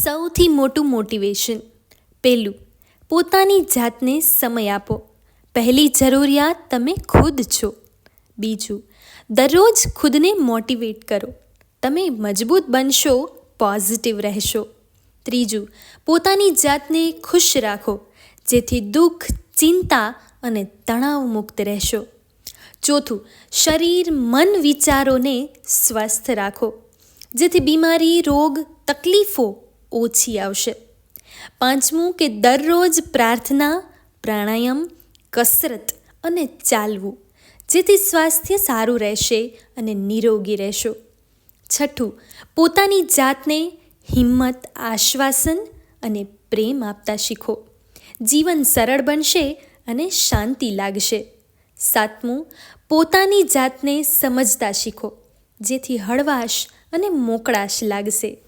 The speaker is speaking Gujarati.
સૌથી મોટું મોટિવેશન. પહેલું, પોતાની જાતને સમય આપો. પહેલી જરૂરિયાત તમે ખુદ છો. બીજું, દરરોજ ખુદને મોટિવેટ કરો. તમે મજબૂત બનશો, પોઝિટિવ રહેશો. ત્રીજું, પોતાની જાતને ખુશ રાખો, જેથી દુઃખ, ચિંતા અને તણાવ મુક્ત રહેશો. ચોથું, શરીર, મન, વિચારોને સ્વસ્થ રાખો, જેથી બીમારી, રોગ, તકલીફો ઓછી આવશે. પાંચમું, કે દરરોજ પ્રાર્થના, પ્રાણાયામ, કસરત અને ચાલવું, જેથી સ્વાસ્થ્ય સારું રહેશે અને નિરોગી રહેશો. છઠ્ઠું, પોતાની જાતને હિંમત, આશ્વાસન અને પ્રેમ આપતા શીખો. જીવન સરળ બનશે અને શાંતિ લાગશે. સાતમું, પોતાની જાતને સમજતા શીખો, જેથી હળવાશ અને મોકળાશ લાગશે.